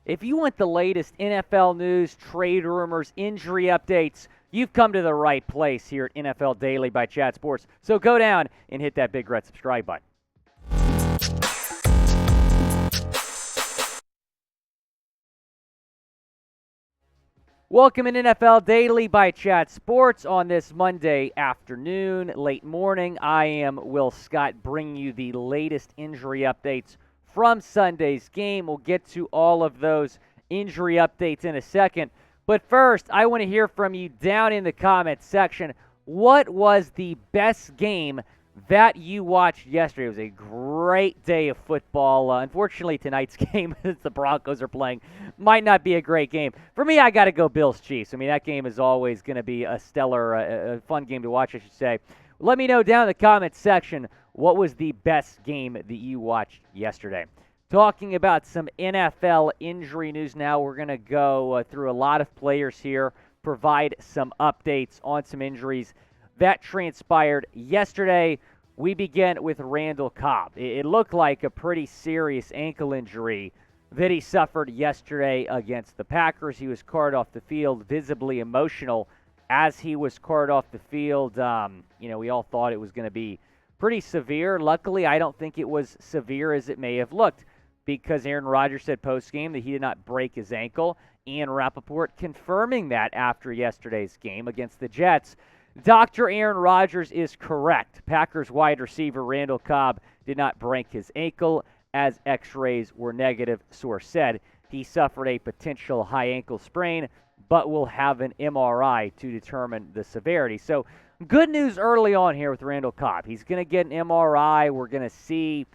If you want the latest NFL news, trade rumors, injury updates, you've come to the right place here at NFL Daily by Chat Sports. So go down and hit that big red subscribe button. Welcome in NFL Daily by Chat Sports on this Monday afternoon, late morning. I am Will Scott bringing you the latest injury updates from Sunday's game. We'll get to all of those injury updates in a second. But first, I want to hear from you down in the comments section. What was the best game that you watched yesterday? It was a great day of football. Unfortunately, tonight's game, as the Broncos are playing, might not be a great game. For me, I got to go Bills-Chiefs. I mean, that game is always going to be a stellar, a fun game to watch, I should say. Let me know down in the comments section what was the best game that you watched yesterday. Talking about some NFL injury news now, we're going to go through a lot of players here, provide some updates on some injuries that transpired yesterday. We begin with Randall Cobb. It looked like a pretty serious ankle injury that he suffered yesterday against the Packers. He was carted off the field, visibly emotional as he was carted off the field. We all thought it was going to be pretty severe. Luckily, I don't think it was severe as it may have looked, because Aaron Rodgers said post-game that he did not break his ankle. Ian Rappaport confirming that after yesterday's game against the Jets. Dr. Aaron Rodgers is correct. Packers wide receiver Randall Cobb did not break his ankle, as x-rays were negative. Source said he suffered a potential high ankle sprain, but will have an MRI to determine the severity. So good news early on here with Randall Cobb. He's going to get an MRI. We're going to see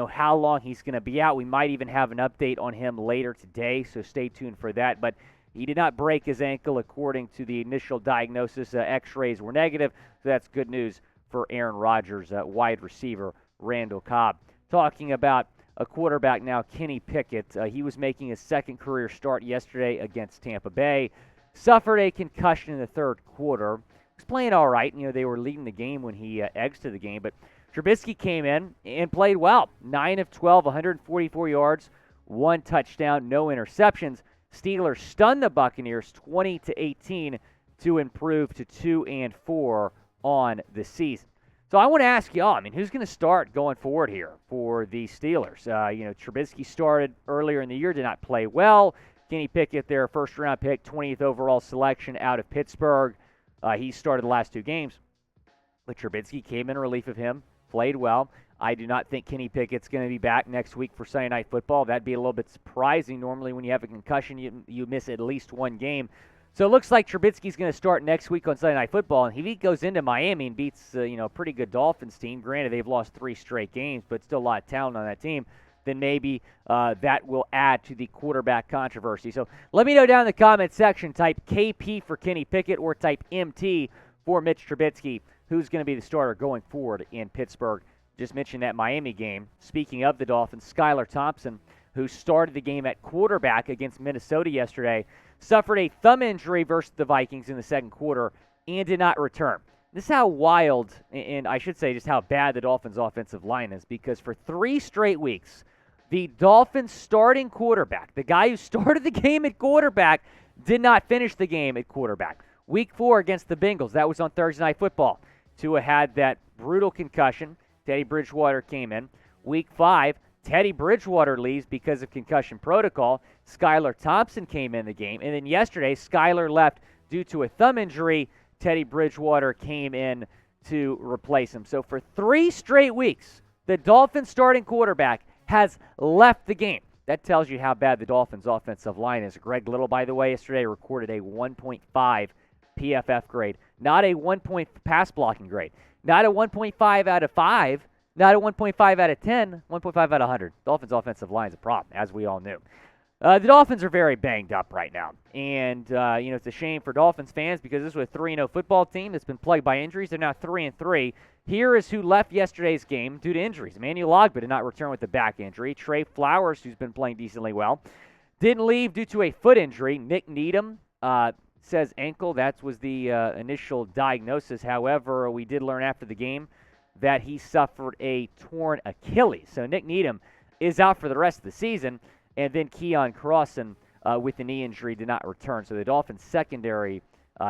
how long he's going to be out. We might even have an update on him later today, so stay tuned for that. But he did not break his ankle according to the initial diagnosis. X-rays were negative, so that's good news for Aaron Rodgers, wide receiver Randall Cobb. Talking about a quarterback now, Kenny Pickett. He was making his second career start yesterday against Tampa Bay. Suffered a concussion in the third quarter. Was playing all right. They were leading the game when he exited the game, but Trubsiky came in and played well. 9 of 12, 144 yards, 1 touchdown, no interceptions. Steelers stunned the Buccaneers 20-18 to improve to 2-4 on the season. So I want to ask y'all, who's going to start going forward here for the Steelers? Trubisky started earlier in the year, did not play well. Kenny Pickett, their first-round pick, 20th overall selection out of Pittsburgh. He started the last 2 games, but Trubisky came in relief of him, played well. I do not think Kenny Pickett's going to be back next week for Sunday Night Football. That'd be a little bit surprising. Normally when you have a concussion, you miss at least 1 game. So it looks like Trubisky's going to start next week on Sunday Night Football, and if he goes into Miami and beats a pretty good Dolphins team, granted they've lost 3 straight games, but still a lot of talent on that team, then maybe that will add to the quarterback controversy. So let me know down in the comment section, type KP for Kenny Pickett or type MT for Mitch Trubisky, who's going to be the starter going forward in Pittsburgh. Just mentioned that Miami game. Speaking of the Dolphins, Skylar Thompson, who started the game at quarterback against Minnesota yesterday, suffered a thumb injury versus the Vikings in the second quarter and did not return. This is how wild, and I should say just how bad the Dolphins' offensive line is, because for 3 straight weeks, the Dolphins starting quarterback, the guy who started the game at quarterback, did not finish the game at quarterback. Week 4 against the Bengals, that was on Thursday Night Football. Tua had that brutal concussion. Teddy Bridgewater came in. Week 5, Teddy Bridgewater leaves because of concussion protocol. Skylar Thompson came in the game. And then yesterday, Skylar left due to a thumb injury. Teddy Bridgewater came in to replace him. So for 3 straight weeks, the Dolphins starting quarterback has left the game. That tells you how bad the Dolphins offensive line is. Greg Little, by the way, yesterday recorded a 1.5 PFF grade. Not a 1-point pass blocking grade. Not a 1.5 out of 5, not a 1.5 out of 10, 1.5 out of 100. Dolphins' offensive line is a problem, as we all knew. The Dolphins are very banged up right now. And, it's a shame for Dolphins fans because this was a 3-0 football team that's been plagued by injuries. They're now 3-3. Here is who left yesterday's game due to injuries. Emmanuel Ogbah did not return with a back injury. Trey Flowers, who's been playing decently well, didn't leave due to a foot injury. Nik Needham, says ankle. That was the initial diagnosis. However, we did learn after the game that he suffered a torn Achilles. So Nik Needham is out for the rest of the season. And then Keion Crossen with a knee injury, did not return. So the Dolphins secondary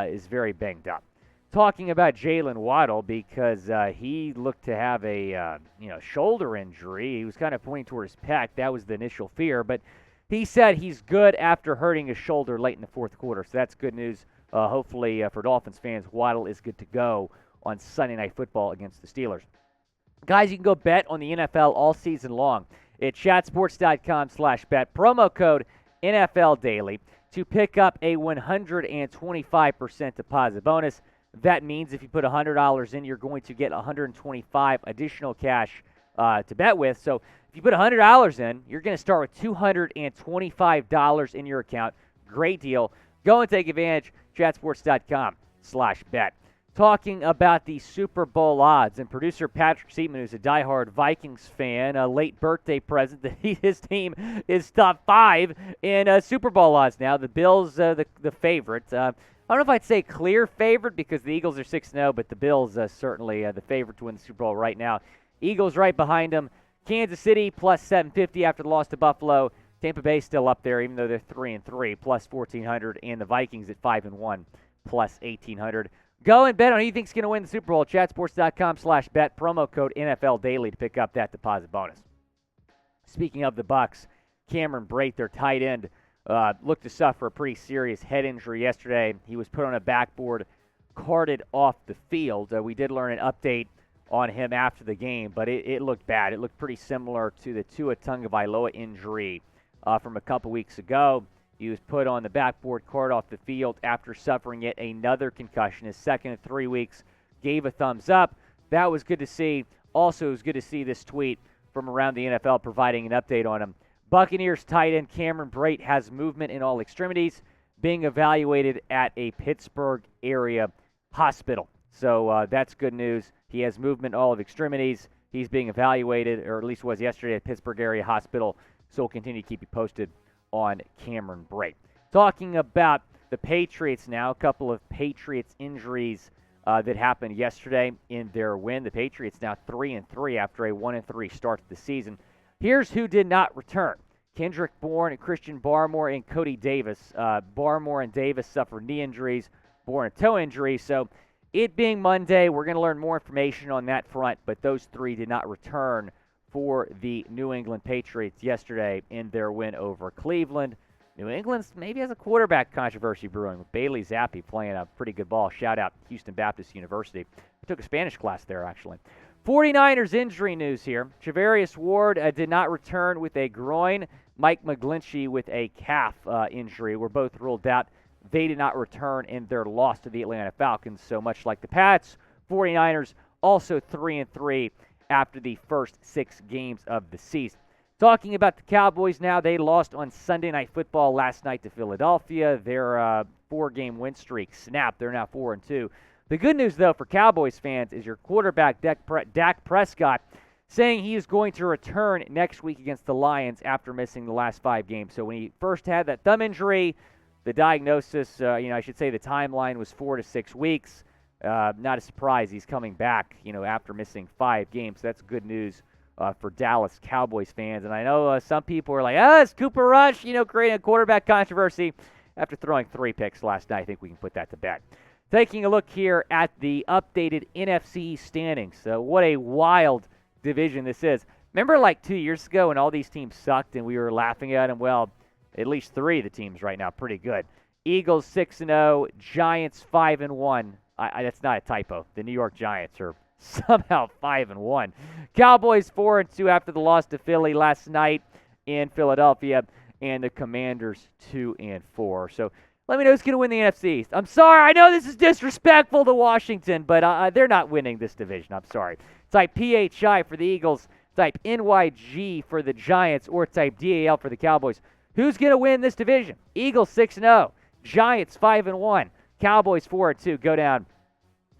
is very banged up. Talking about Jalen Waddle, because he looked to have a shoulder injury. He was kind of pointing toward his pec. That was the initial fear, but he said he's good after hurting his shoulder late in the fourth quarter. So that's good news. Hopefully for Dolphins fans, Waddle is good to go on Sunday Night Football against the Steelers. Guys, you can go bet on the NFL all season long at chatsports.com/bet. Promo code NFL Daily to pick up a 125% deposit bonus. That means if you put $100 in, you're going to get $125 additional cash to bet with. So if you put $100 in, you're going to start with $225 in your account. Great deal. Go and take advantage. Chatsports.com/bet. Talking about the Super Bowl odds, and producer Patrick Seaman, who's a diehard Vikings fan, a late birthday present that his team is top 5 in Super Bowl odds now. The Bills, the favorite. I don't know if I'd say clear favorite because the Eagles are 6-0, but the Bills certainly the favorite to win the Super Bowl right now. Eagles right behind them. Kansas City plus 750 after the loss to Buffalo. Tampa Bay still up there, even though they're 3-3, plus 1,400, and the Vikings at 5-1, plus 1,800. Go and bet on who you think's going to win the Super Bowl. Chatsports.com/bet. Promo code NFL Daily to pick up that deposit bonus. Speaking of the Bucs, Cameron Brate, their tight end, looked to suffer a pretty serious head injury yesterday. He was put on a backboard, carted off the field. We did learn an update on him after the game, but it looked bad. It looked pretty similar to the Tua Tagovailoa injury from a couple weeks ago. He was put on the backboard, carted off the field after suffering yet another concussion. His second in 3 weeks, gave a thumbs up. That was good to see. Also, it was good to see this tweet from around the NFL providing an update on him. Buccaneers tight end Cameron Brate has movement in all extremities, being evaluated at a Pittsburgh area hospital. So that's good news. He has movement in all of extremities. He's being evaluated, or at least was yesterday at Pittsburgh area hospital. So we'll continue to keep you posted on Cameron Brate. Talking about the Patriots now, a couple of Patriots injuries that happened yesterday in their win. The Patriots now 3-3 after a 1-3 start to the season. Here's who did not return. Kendrick Bourne, Christian Barmore, and Cody Davis. Barmore and Davis suffered knee injuries, Bourne a toe injury. So it being Monday, we're going to learn more information on that front, but those three did not return for the New England Patriots yesterday in their win over Cleveland. New England maybe has a quarterback controversy brewing with Bailey Zappi playing a pretty good ball. Shout out Houston Baptist University. I took a Spanish class there, actually. 49ers injury news here. Charvarius Ward did not return with a groin. Mike McGlinchey with a calf injury were both ruled out. They did not return in their loss to the Atlanta Falcons. So much like the Pats, 49ers also 3-3 after the first 6 games of the season. Talking about the Cowboys now, they lost on Sunday Night Football last night to Philadelphia. Their 4-game win streak snapped. They're now 4-2. The good news, though, for Cowboys fans is your quarterback, Dak Prescott, saying he is going to return next week against the Lions after missing the last 5 games. So when he first had that thumb injury, the diagnosis, I should say the timeline was 4 to 6 weeks. Not a surprise he's coming back, after missing 5 games. That's good news for Dallas Cowboys fans. And I know some people are like, it's Cooper Rush, creating a quarterback controversy. After throwing 3 picks last night, I think we can put that to bed. Taking a look here at the updated NFC standings. So what a wild division this is. Remember like 2 years ago when all these teams sucked and we were laughing at them? Well, at least 3 of the teams right now pretty good. Eagles 6-0, Giants 5-1. That's not a typo. The New York Giants are somehow 5-1. Cowboys 4-2 after the loss to Philly last night in Philadelphia, and the Commanders 2-4. So let me know who's going to win the NFC East. I'm sorry, I know this is disrespectful to Washington, but they're not winning this division. I'm sorry. Type PHI for the Eagles, type NYG for the Giants, or type DAL for the Cowboys. Who's going to win this division? Eagles 6-0, Giants 5-1, Cowboys 4-2. Go down.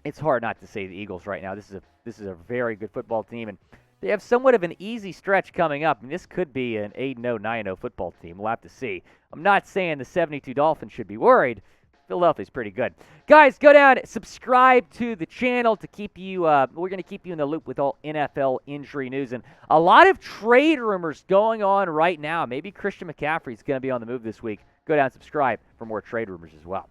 It's hard not to say the Eagles right now. This is a very good football team, and they have somewhat of an easy stretch coming up. And this could be an 8-0, 9-0 football team. We'll have to see. I'm not saying the 72 Dolphins should be worried, Philadelphia's pretty good. Guys, go down, subscribe to the channel to keep you, we're going to keep you in the loop with all NFL injury news. And a lot of trade rumors going on right now. Maybe Christian McCaffrey's going to be on the move this week. Go down, subscribe for more trade rumors as well.